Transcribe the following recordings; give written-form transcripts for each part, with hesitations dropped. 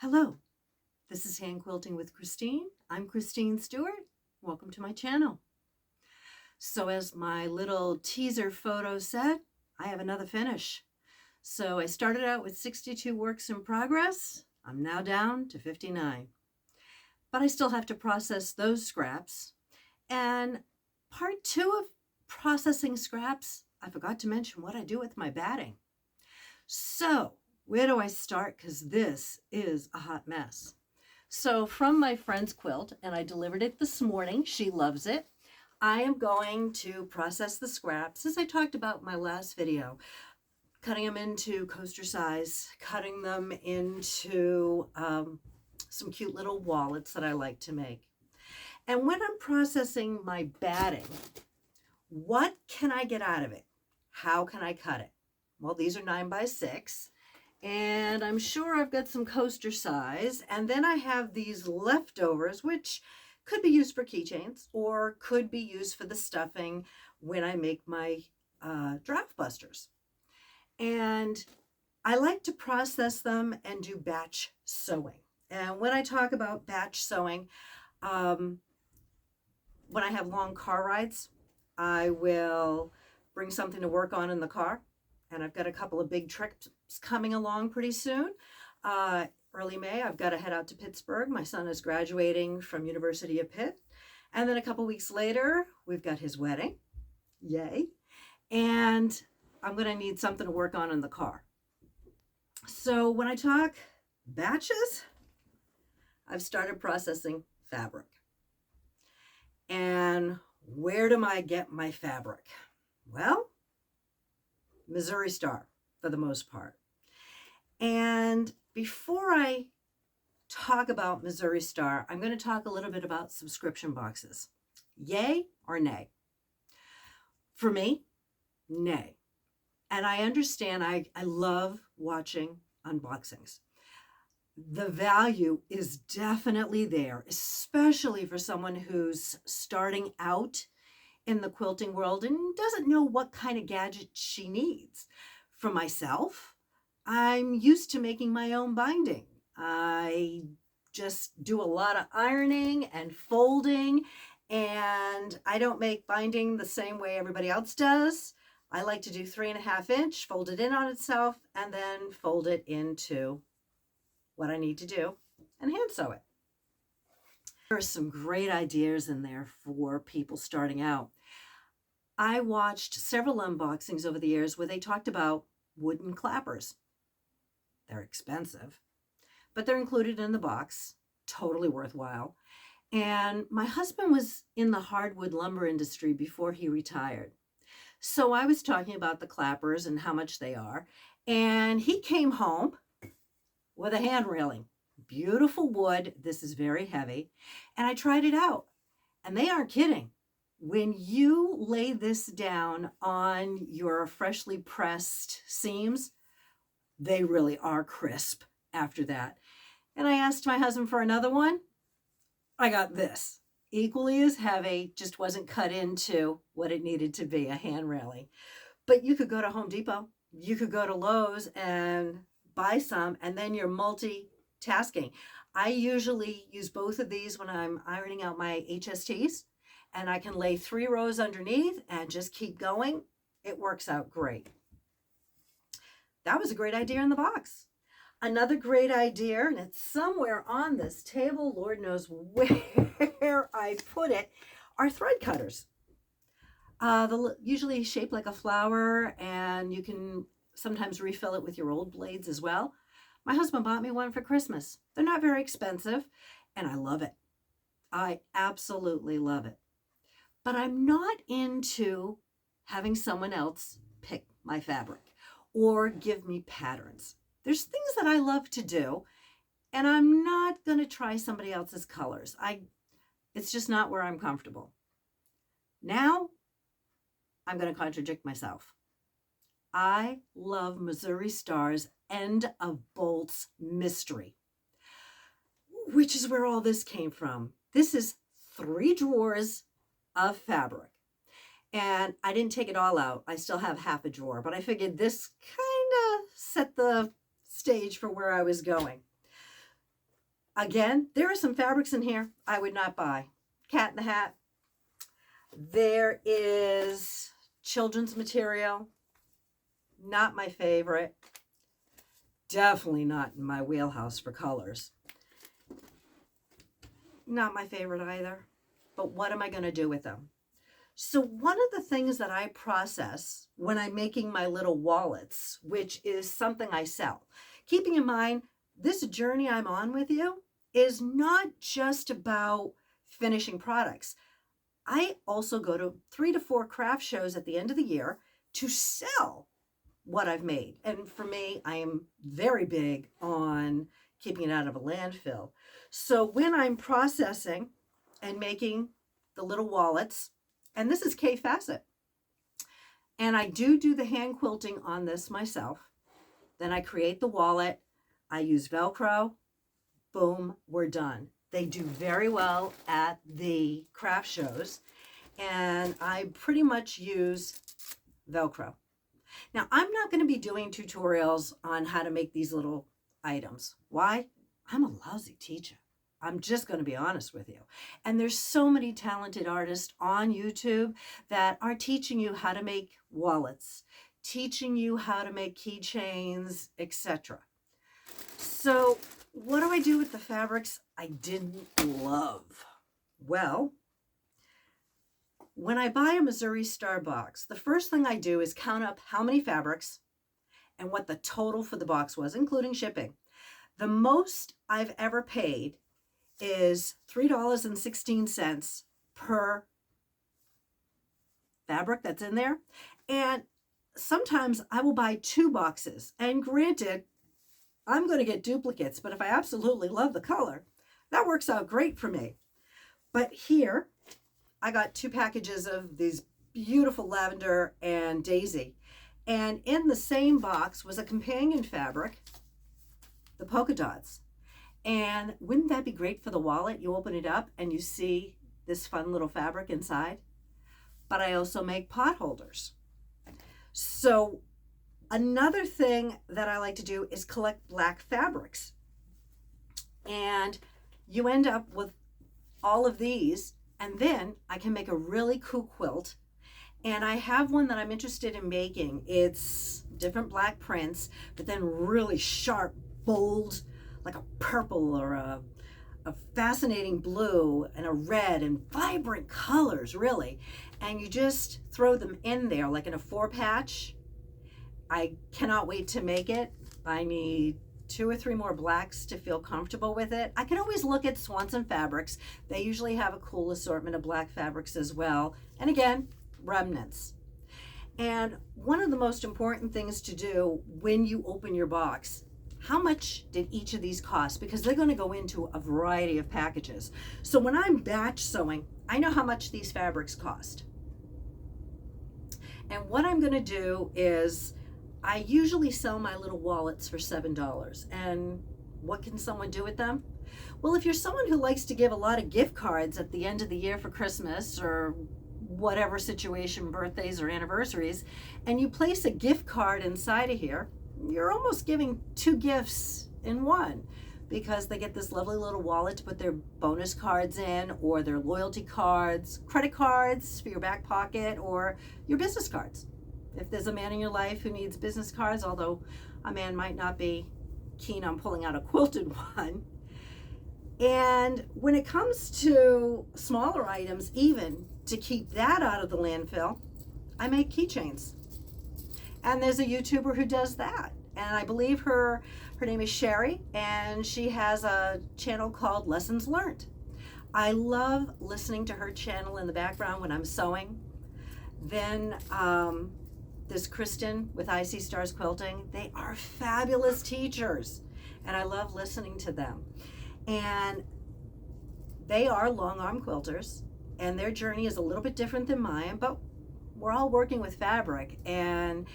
Hello, this is Hand Quilting with Christine. I'm Christine Stewart. Welcome to my channel. So as my little teaser photo said, I have another finish. So I started out with 62 works in progress. I'm now down to 59. But I still have to process those scraps. And part two of processing scraps, I forgot to mention what I do with my batting. So where do I start? Because this is a hot mess. So from my friend's quilt, and I delivered it this morning. She loves it. I am going to process the scraps, as I talked about in my last video, cutting them into coaster size, cutting them into some cute little wallets that I like to make. And when I'm processing my batting, what can I get out of it? How can I cut it? Well, these are 9x6. And I'm sure I've got some coaster size. And then I have these leftovers, which could be used for keychains or could be used for the stuffing when I make my draft busters. And I like to process them and do batch sewing. And when I talk about batch sewing, when I have long car rides, I will bring something to work on in the car. And I've got a couple of big trips coming along pretty soon. Early May, I've got to head out to Pittsburgh. My son is graduating from University of Pitt. And then a couple weeks later, we've got his wedding. Yay. And I'm going to need something to work on in the car. So when I talk batches, I've started processing fabric. And where do I get my fabric? Well, Missouri Star for the most part. And before I talk about Missouri Star, I'm going to talk a little bit about subscription boxes. Yay or nay? For me, nay. And I understand, I love watching unboxings. The value is definitely there, especially for someone who's starting out in the quilting world and doesn't know what kind of gadget she needs. For myself, I'm used to making my own binding. I just do a lot of ironing and folding, and I don't make binding the same way everybody else does. I like to do 3.5 inch, fold it in on itself, and then fold it into what I need to do and hand sew it. There are some great ideas in there for people starting out. I watched several unboxings over the years where they talked about wooden clappers. They're expensive, but they're included in the box. Totally worthwhile. And my husband was in the hardwood lumber industry before he retired. So I was talking about the clappers and how much they are. And he came home with a hand railing. Beautiful wood. This is very heavy. And I tried it out. And they aren't kidding. When you lay this down on your freshly pressed seams, they really are crisp after that. And I asked my husband for another one. I got this. Equally as heavy, just wasn't cut into what it needed to be, a hand railing. But you could go to Home Depot, you could go to Lowe's and buy some, and then you're multitasking. I usually use both of these when I'm ironing out my HSTs, and I can lay 3 rows underneath and just keep going. It works out great. That was a great idea in the box. Another great idea, and it's somewhere on this table, Lord knows where I put it, are thread cutters. They're usually shaped like a flower, and you can sometimes refill it with your old blades as well. My husband bought me one for Christmas. They're not very expensive, and I love it. I absolutely love it. But I'm not into having someone else pick my fabric or give me patterns. There's things that I love to do, and I'm not going to try somebody else's colors. It's just not where I'm comfortable. Now, I'm going to contradict myself. I love Missouri Star's End of Bolts Mystery, which is where all this came from. This is 3 drawers of fabric. And I didn't take it all out. I still have half a drawer, but I figured this kind of set the stage for where I was going. Again, there are some fabrics in here I would not buy. Cat in the Hat. There is children's material. Not my favorite. Definitely not in my wheelhouse for colors. Not my favorite either. But what am I going to do with them? So one of the things that I process when I'm making my little wallets, which is something I sell, keeping in mind this journey I'm on with you is not just about finishing products. I also go to 3 to 4 craft shows at the end of the year to sell what I've made. And for me, I am very big on keeping it out of a landfill. So when I'm processing and making the little wallets, and this is K Facet, and I do the hand quilting on this myself. Then I create the wallet. I use Velcro. Boom, we're done. They do very well at the craft shows, and I pretty much use Velcro. Now, I'm not going to be doing tutorials on how to make these little items. Why? I'm a lousy teacher. I'm just going to be honest with you. And there's so many talented artists on YouTube that are teaching you how to make wallets, teaching you how to make keychains, etc. So what do I do with the fabrics I didn't love? Well, when I buy a Missouri Star box, the first thing I do is count up how many fabrics and what the total for the box was, including shipping. The most I've ever paid is $3.16 per fabric that's in there. And sometimes I will buy 2 boxes. And granted, I'm going to get duplicates, but if I absolutely love the color, that works out great for me. But here, I got 2 packages of these beautiful lavender and daisy. And in the same box was a companion fabric, the polka dots. And wouldn't that be great for the wallet? You open it up and you see this fun little fabric inside. But I also make pot holders. So another thing that I like to do is collect black fabrics. And you end up with all of these, and then I can make a really cool quilt. And I have one that I'm interested in making. It's different black prints, but then really sharp, bold, like a purple or a fascinating blue and a red and vibrant colors, really. And you just throw them in there like in a 4-patch. I cannot wait to make it. I need 2 or 3 more blacks to feel comfortable with it. I can always look at Swanson Fabrics. They usually have a cool assortment of black fabrics as well. And again, remnants. And one of the most important things to do when you open your box, how much did each of these cost? Because they're going to go into a variety of packages. So when I'm batch sewing, I know how much these fabrics cost. And what I'm going to do is I usually sell my little wallets for $7. And what can someone do with them? Well, if you're someone who likes to give a lot of gift cards at the end of the year for Christmas or whatever situation, birthdays or anniversaries, and you place a gift card inside of here, you're almost giving 2 gifts in one, because they get this lovely little wallet to put their bonus cards in, or their loyalty cards, credit cards for your back pocket, or your business cards. If there's a man in your life who needs business cards, although a man might not be keen on pulling out a quilted one. And when it comes to smaller items, even to keep that out of the landfill, I make keychains. And there's a YouTuber who does that. And I believe her name is Sherry, and she has a channel called Lessons Learned. I love listening to her channel in the background when I'm sewing. Then there's Kristen with IC Stars Quilting. They are fabulous teachers, and I love listening to them. And they are long arm quilters, and their journey is a little bit different than mine, but we're all working with fabric. And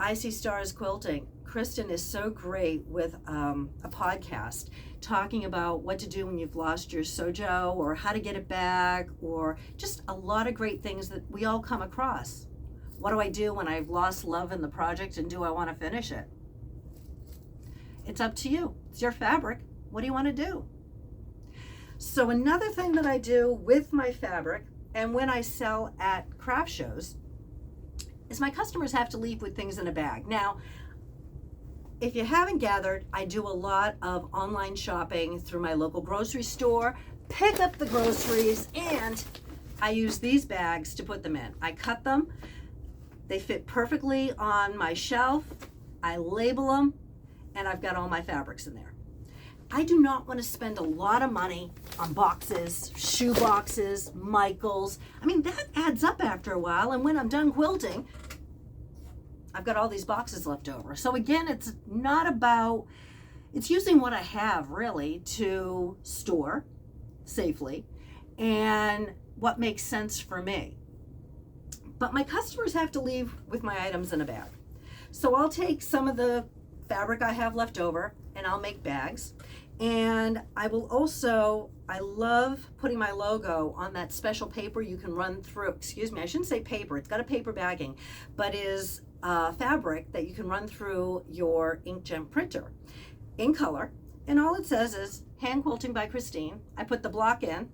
IC Stars Quilting, Kristen is so great with a podcast talking about what to do when you've lost your sojo, or how to get it back, or just a lot of great things that we all come across. What do I do when I've lost love in the project, and do I want to finish it? It's up to you. It's your fabric. What do you want to do? So another thing that I do with my fabric and when I sell at craft shows is my customers have to leave with things in a bag. Now, if you haven't gathered, I do a lot of online shopping through my local grocery store, pick up the groceries, and I use these bags to put them in. I cut them, they fit perfectly on my shelf, I label them, and I've got all my fabrics in there. I do not want to spend a lot of money on boxes, shoe boxes, Michaels. I mean, that adds up after a while, and when I'm done quilting, I've got all these boxes left over. So again, it's not about, it's using what I have really to store safely and what makes sense for me. But my customers have to leave with my items in a bag. So I'll take some of the fabric I have left over and I'll make bags. And I will also, I love putting my logo on that special paper you can run through, excuse me, I shouldn't say paper, it's got a paper bagging, but is fabric that you can run through your inkjet printer in color. And all it says is Hand Quilting by Christine. I put the block in.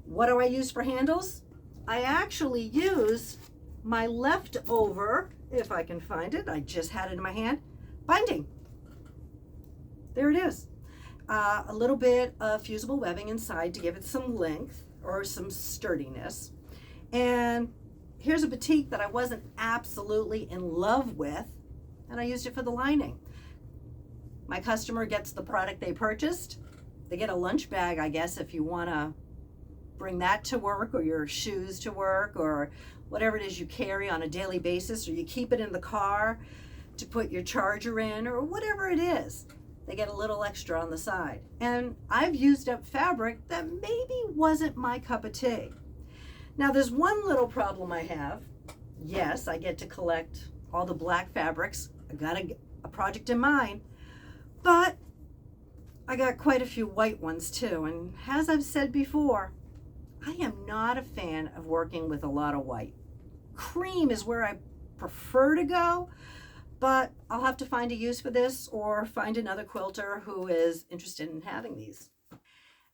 What do I use for handles? I actually use my leftover, if I can find it, I just had it in my hand, binding. There it is. A little bit of fusible webbing inside to give it some length or some sturdiness. And here's a batik that I wasn't absolutely in love with, and I used it for the lining. My customer gets the product they purchased. They get a lunch bag, I guess, if you want to bring that to work, or your shoes to work, or whatever it is you carry on a daily basis, or you keep it in the car to put your charger in, or whatever it is. They get a little extra on the side. And I've used up fabric that maybe wasn't my cup of tea. Now there's one little problem I have. Yes, I get to collect all the black fabrics. I got a project in mind, but I got quite a few white ones too. And as I've said before, I am not a fan of working with a lot of white. Cream is where I prefer to go, but I'll have to find a use for this or find another quilter who is interested in having these.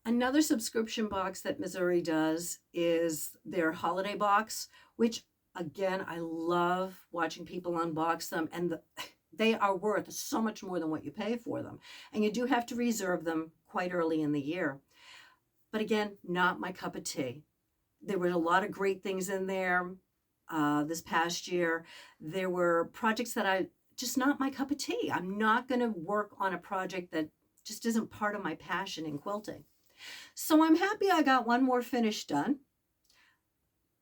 Another subscription box that Missouri does is their holiday box, which again, I love watching people unbox them, and they are worth so much more than what you pay for them. And you do have to reserve them quite early in the year. But again, not my cup of tea. There were a lot of great things in there. This past year, there were projects that I just not my cup of tea. I'm not going to work on a project that just isn't part of my passion in quilting. So I'm happy I got one more finish done.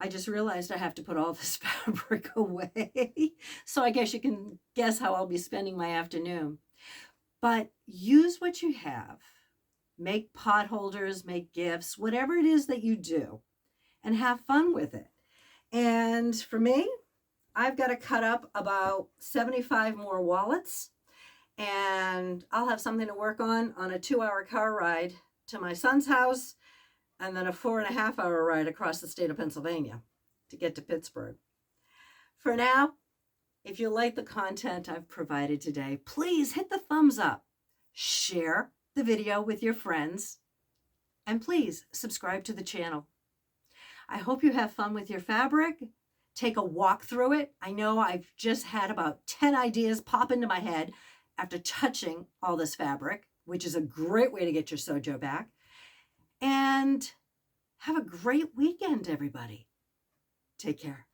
I just realized I have to put all this fabric away. So I guess you can guess how I'll be spending my afternoon. But use what you have. Make pot holders, make gifts, whatever it is that you do, and have fun with it. And for me, I've got to cut up about 75 more wallets, and I'll have something to work on a 2-hour car ride to my son's house, and then a 4.5-hour ride across the state of Pennsylvania to get to Pittsburgh. For now, if you like the content I've provided today, please hit the thumbs up, share the video with your friends, and please subscribe to the channel. I hope you have fun with your fabric. Take a walk through it. I know I've just had about 10 ideas pop into my head after touching all this fabric, which is a great way to get your Sojo back. And have a great weekend, everybody. Take care.